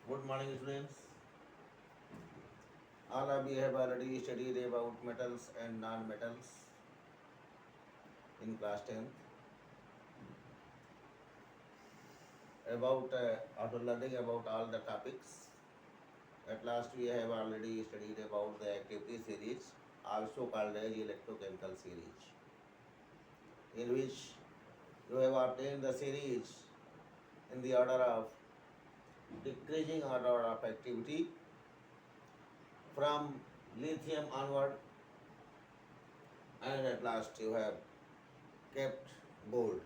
Good morning, students. All of you have already studied about metals and non-metals in class 10th. After learning about all the topics, at last we have already studied about the activity series, also called as electrochemical series, in which you have obtained the series in the order of decreasing order of activity from lithium onward, and at last you have kept gold.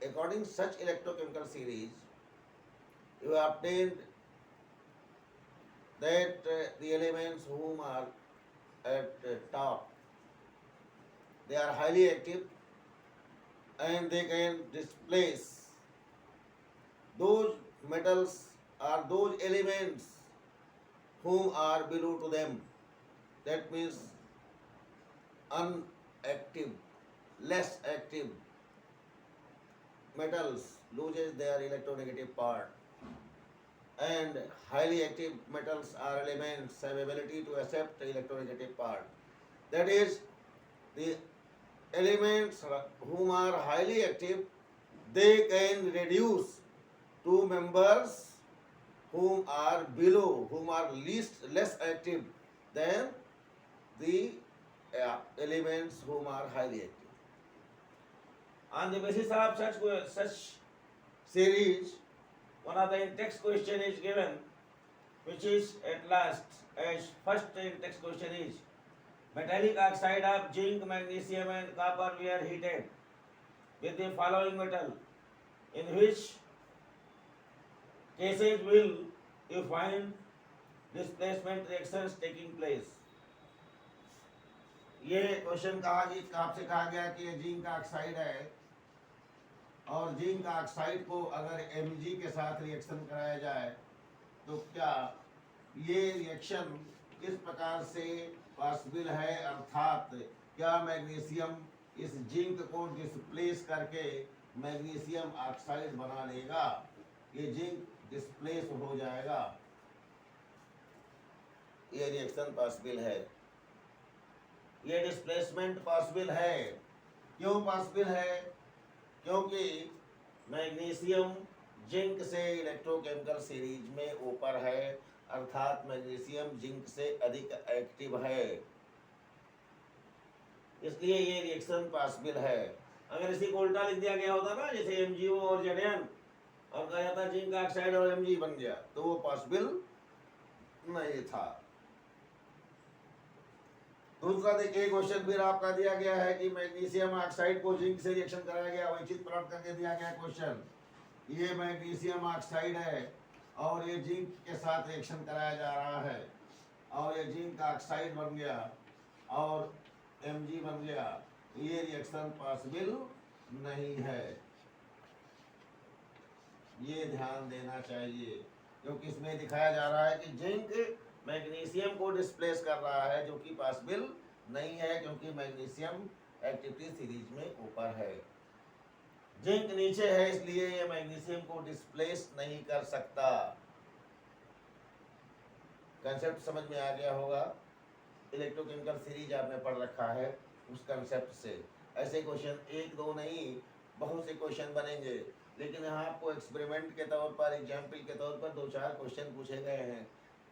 According to such electrochemical series, you have obtained that the elements whom are at top, they are highly active and they can displace those metals or those elements whom are below to them. That means unactive, less active metals loses their electronegative part, and highly active metals or elements have ability to accept the electronegative part. That is, the elements whom are highly active, they can reduce to members whom are below, whom are less active than the elements whom are highly active. On the basis of such series, one of the text question is given, which is at last as first text question is, metallic oxide of zinc, magnesium and copper were heated with the following metal, in which cases will you find displacement reactions taking place. ये question आपसे कहा गया कि ये zinc oxide है और zinc oxide को अगर Mg के साथ रिएक्शन कराया जाए तो क्या ये रिएक्शन किस प्रकार से पॉसिबल है, अर्थात क्या मैग्नीशियम इस जिंक को डिस्प्लेस करके मैग्नीशियम ऑक्साइड बना लेगा, ये जिंक डिस्प्लेस हो जाएगा, ये रिएक्शन पॉसिबल है, ये डिस्प्लेसमेंट पॉसिबल है। क्यों पॉसिबल है? क्योंकि मैग्नीशियम जिंक से इलेक्ट्रोकेमिकल सीरीज में ऊपर है, अर्थात मैग्नीशियम जिंक से अधिक एक्टिव है, इसलिए ये रिएक्शन पॉसिबल है। अगर इसी को उल्टा लिख दिया गया होता ना, जैसे MgO और Zn, और कहा जाता जिंक ऑक्साइड और Mg बन गया, तो वो पॉसिबल नहीं था। दूसरा देखिए, क्वेश्चन फिर आपका दिया गया है कि मैग्नीशियम ऑक्साइड को जिंक से रिएक्शन कराया गया, वैचित्र प्लॉट करके दिया गया क्वेश्चन। ये मैग्नीशियम ऑक्साइड है और ये जिंक के साथ रिएक्शन कराया जा रहा है और ये जिंक ऑक्साइड बन गया और Mg बन गया, ये रिएक्शन पॉसिबल नहीं है, ये ध्यान देना चाहिए, क्योंकि इसमें दिखाया जा रहा है कि जिंक मैग्नीशियम को डिस्प्लेस कर रहा है, जो कि पॉसिबल नहीं है, क्योंकि मैग्नीशियम एक्टिविटी सीरीज में ऊपर है, जिंक नीचे है, इसलिए ये मैग्नीशियम को डिस्प्लेस नहीं कर सकता। कंसेप्ट समझ में आ गया होगा, इलेक्ट्रोकेमिकल सीरीज आपने पढ़ रखा है, उस कंसेप्ट से ऐसे क्वेश्चन एक दो नहीं, बहुत से क्वेश्चन बनेंगे, लेकिन यहाँ आपको एक्सपेरिमेंट के तौर पर, एग्जाम्पल के तौर पर 2-4 क्वेश्चन पूछे गए हैं,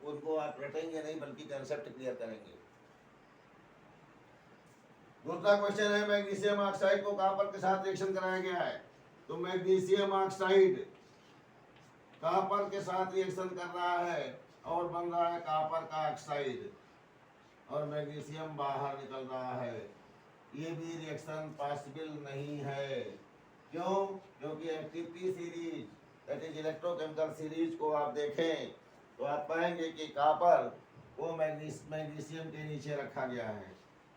उनको आप रटेंगे नहीं बल्कि कंसेप्ट क्लियर करेंगे। दूसरा क्वेश्चन है, मैग्नीशियम ऑक्साइड को कॉपर के साथ रिएक्शन कराया गया है, तो मैग्नीशियम ऑक्साइड कॉपर के साथ रिएक्शन कर रहा है और बन रहा है कॉपर का ऑक्साइड और मैग्नीशियम बाहर निकल रहा है, ये भी रिएक्शन पॉसिबल नहीं है। क्यों? क्योंकि activity series, that is electrochemical series को आप देखें तो आप पाएंगे कि कॉपर को मैग्नीशियम के नीचे रखा गया है,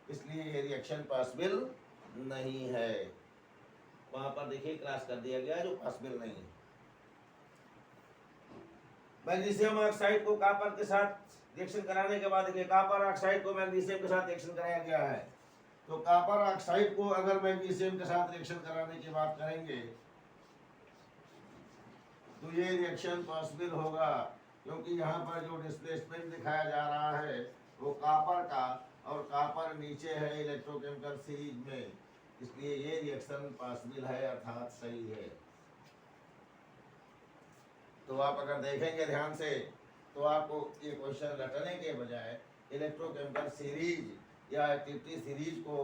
इसलिए ये रिएक्शन पॉसिबल नहीं है। वहां पर देखिए क्रॉस कर दिया गया जो पॉसिबल नहीं है। मैग्नीशियम ऑक्साइड को कॉपर के साथ रिएक्शन कराने के बाद देखिए कॉपर ऑक्साइड को मैग्नीशियम के साथ रिएक्शन कराया गया है, तो कॉपर ऑक्साइड को अगर मैग्नीशियम के साथ रिएक्शन कराने की बात करेंगे तो तो ये रिएक्शन पॉसिबल होगा, क्योंकि यहाँ पर जो डिस्प्लेसमेंट दिखाया जा रहा है वो कॉपर का, और कॉपर नीचे है इलेक्ट्रोकेमिकल सीरीज में, इसलिए ये रिएक्शन पॉसिबल है, अर्थात सही है। तो आप अगर देखेंगे ध्यान से तो आपको ये क्वेश्चन रटने के बजाय इलेक्ट्रोकेमिकल सीरीज या एक्टिविटी सीरीज को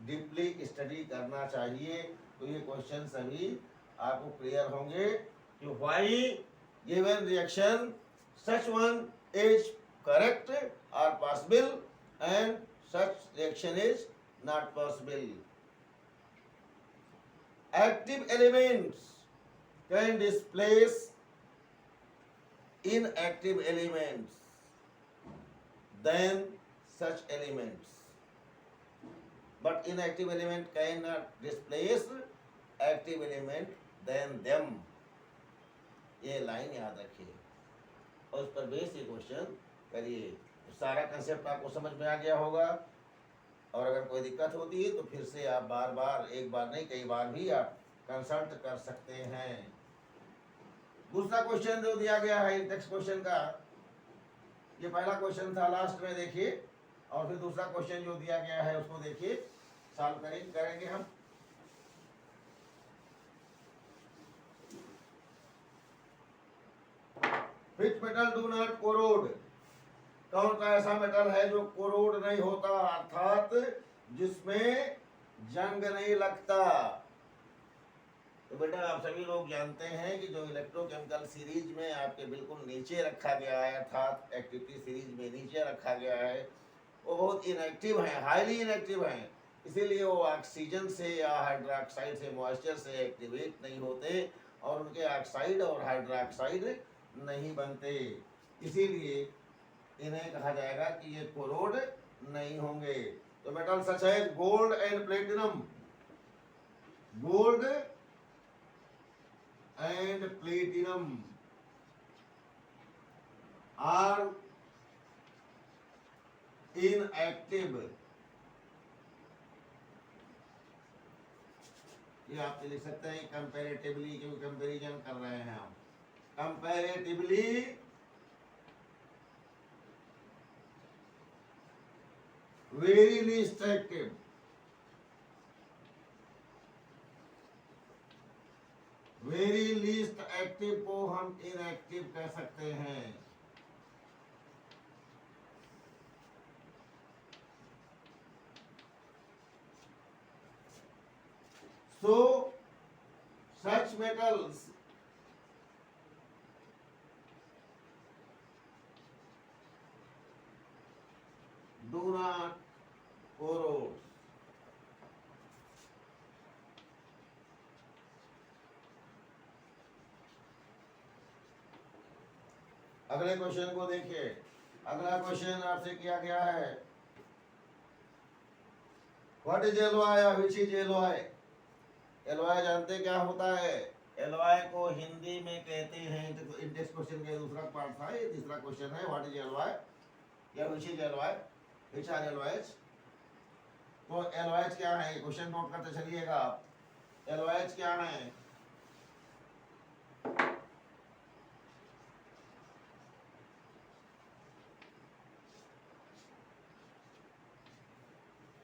डीपली स्टडी करना चाहिए, तो ये क्वेश्चन सभी आपको क्लियर होंगे कि why given reaction such one is correct और possible and such reaction is not possible. Active elements can displace inactive elements than such elements, but inactive element cannot displace active element than them। ये line याद रखिए और उस पर base ये question करिए, तो सारा कंसेप्ट आपको समझ में आ गया होगा। और अगर कोई दिक्कत होती है तो फिर से आप बार बार, एक बार नहीं कई बार भी आप कंसल्ट कर सकते हैं। दूसरा क्वेश्चन जो दिया गया है टेक्स्ट क्वेश्चन का, ये पहला क्वेश्चन था लास्ट में देखिए, और फिर दूसरा क्वेश्चन जो दिया गया है उसको देखिए, सॉल्व करेंगे हम। Which metal do not corrode, कौन सा ऐसा मेटल है जो कोरोड नहीं होता, अर्थात जिसमें जंग नहीं लगता। तो बेटा आप सभी लोग जानते हैं कि जो इलेक्ट्रोकेमिकल सीरीज में आपके बिल्कुल नीचे रखा गया है, अर्थात एक्टिविटी सीरीज में नीचे रखा गया है, वो बहुत इनएक्टिव है, हाईली इनएक्टिव है, इसीलिए वो ऑक्सीजन से या हाइड्रोक्साइड से, मॉइस्चर से एक्टिवेट नहीं होते और उनके ऑक्साइड और हाइड्रोक्साइड नहीं बनते, इसीलिए इन्हें कहा जाएगा कि ये कोरोड नहीं होंगे। तो मेटल सच है gold and platinum, gold and platinum are inactive। ये आप लिख सकते हैं कंपैरेटिवली, क्योंकि कंपैरिजन कर रहे हैं हम, comparatively very least active, very least active को हम इनएक्टिव कह सकते हैं। So such metals do not corrode। अगले क्वेश्चन को देखिए, अगला क्वेश्चन आपसे किया गया है, what is alloy, which is alloy. Alloy जानते क्या होता है, एलॉय को हिंदी में कहते हैं, इंडेक्स क्वेश्चन का दूसरा पार्ट था, ये तीसरा क्वेश्चन है, व्हाट इज एलॉय या which is alloy, which are alloys. तो एलॉयज क्या है, क्वेश्चन नोट करते चलिएगा आप, एलॉयज क्या है।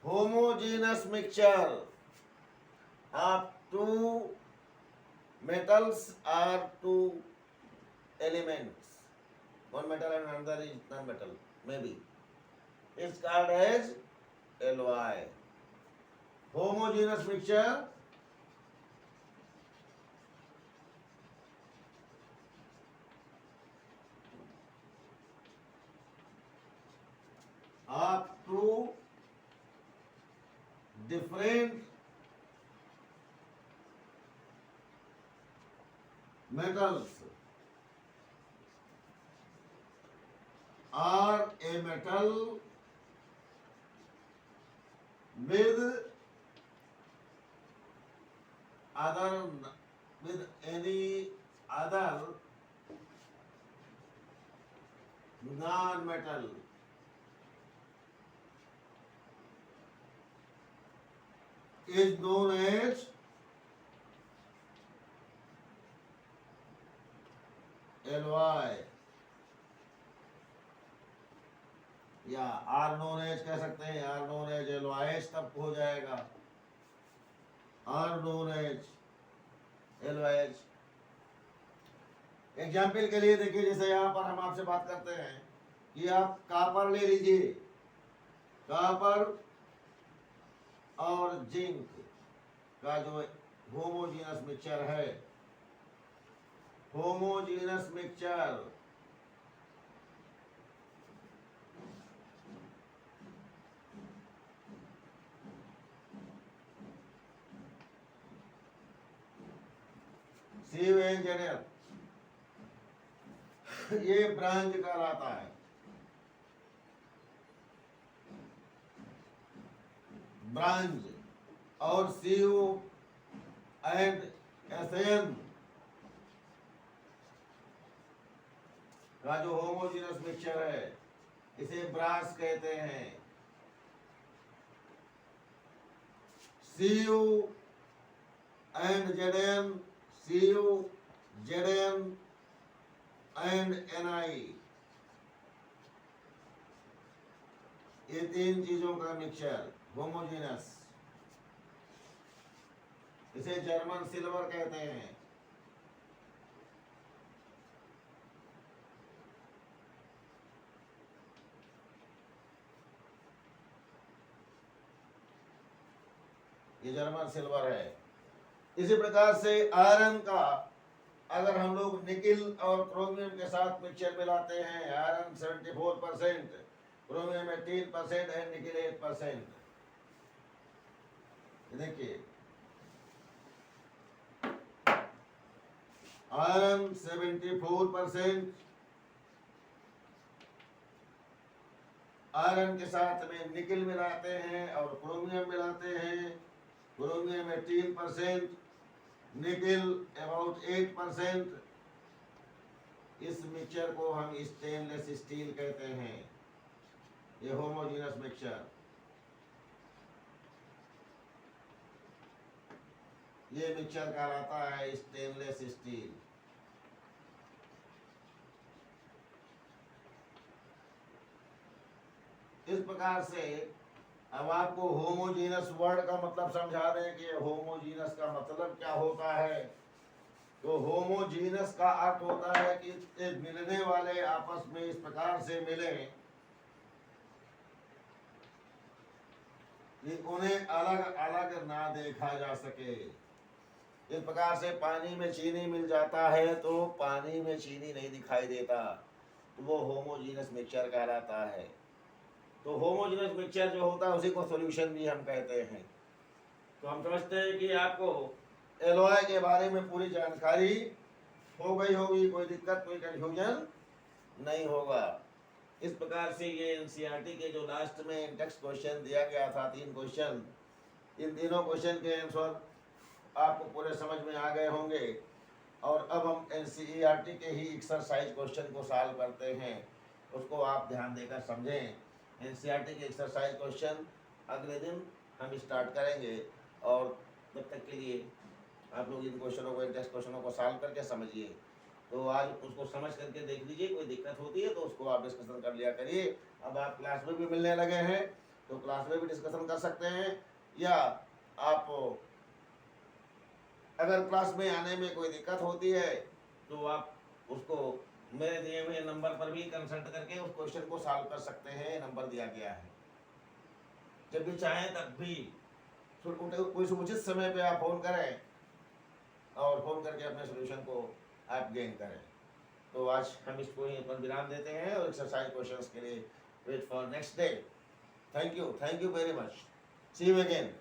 homogeneous mixture of two metals or two elements, one metal and another is non-metal, maybe, is called as alloy। homogeneous mixture of two different metals or a metal with any other non-metal is known as LY या R known as कह सकते हैं, R known as LYH तब हो जाएगा, R known as LYH। Example के लिए देखिए, जैसे यहाँ पर हम आपसे बात करते हैं कि आप कॉपर ले लीजिए, कॉपर और जिंक का जो होमोजीनस मिक्सचर है, होमोजीनस मिक्सचर, CuNZL, ये ब्रांज कहलाता है, ब्रांज। और Cu एंड SN का जो होमोजीनस मिक्सचर है, इसे ब्रास कहते हैं। Cu and Zn, Cu Zn and Ni, ये तीन चीजों का मिक्सचर होमोजीनस, इसे जर्मन सिल्वर कहते हैं। ये जर्मन सिल्वर है। इसी प्रकार से आयरन का अगर हम लोग निकिल और क्रोमियम के साथ मिक्सचर मिलाते हैं, आयरन 74%, क्रोमियम 18% एंड निकिल 8%। देखिए, आयरन 74%, आयरन के साथ में निकिल मिलाते हैं और क्रोमियम मिलाते हैं, क्रोमियम 18%, निकिल अबाउट 8%। इस मिक्सचर को हम स्टेनलेस स्टील कहते हैं, ये होमोजीनस मिक्सचर। ये मिक्सचर कहलाता है स्टेनलेस स्टील। इस प्रकार से अब आपको होमोजीनस वर्ड का मतलब समझा दें कि होमोजीनस का मतलब क्या होता है। तो होमोजीनस का अर्थ होता है कि मिलने वाले आपस में इस प्रकार से मिले कि उन्हें अलग अलग ना देखा जा सके। इस प्रकार से पानी में चीनी मिल जाता है तो पानी में चीनी नहीं दिखाई देता, तो वो होमोजीनस मिक्सचर कहलाता है। तो होमोजीनस मिक्सचर जो होता है उसी को सॉल्यूशन भी हम कहते हैं। तो हम समझते हैं कि आपको एलॉय के बारे में पूरी जानकारी हो गई होगी, कोई दिक्कत कोई कंफ्यूजन नहीं होगा। इस प्रकार से ये एनसीईआरटी के जो लास्ट में टेक्स्ट क्वेश्चन दिया गया था, 3 क्वेश्चन, इन तीनों क्वेश्चन के आंसर आपको पूरे समझ में आ गए होंगे। और अब हम एनसीईआरटी के ही एक्सरसाइज क्वेश्चन को सॉल्व करते हैं, उसको आप ध्यान देकर समझें। एनसीईआरटी के एक्सरसाइज क्वेश्चन अगले दिन हम स्टार्ट करेंगे, और तब तक के लिए आप लोग इन क्वेश्चनों को, इन टेस्ट क्वेश्चनों को सॉल्व करके समझिए। तो आज उसको समझ करके देख लीजिए, कोई दिक्कत होती है तो उसको आप डिस्कशन कर लिया करिए। अब आप क्लास में भी मिलने लगे हैं तो क्लास में भी डिस्कशन कर सकते हैं, या आप अगर क्लास में आने में कोई दिक्कत होती है तो आप उसको मेरे दिए हुए नंबर पर भी कंसल्ट करके उस क्वेश्चन को सॉल्व कर सकते हैं। नंबर दिया गया है, जब भी चाहें तब भी कोई उचित समय पे आप फोन करें और फोन करके अपने सोल्यूशन को आप गेन करें। तो आज हम इसको यहीं पर विराम देते हैं और एक्सरसाइज क्वेश्चंस के लिए wait for next day. Thank you very much, see you again.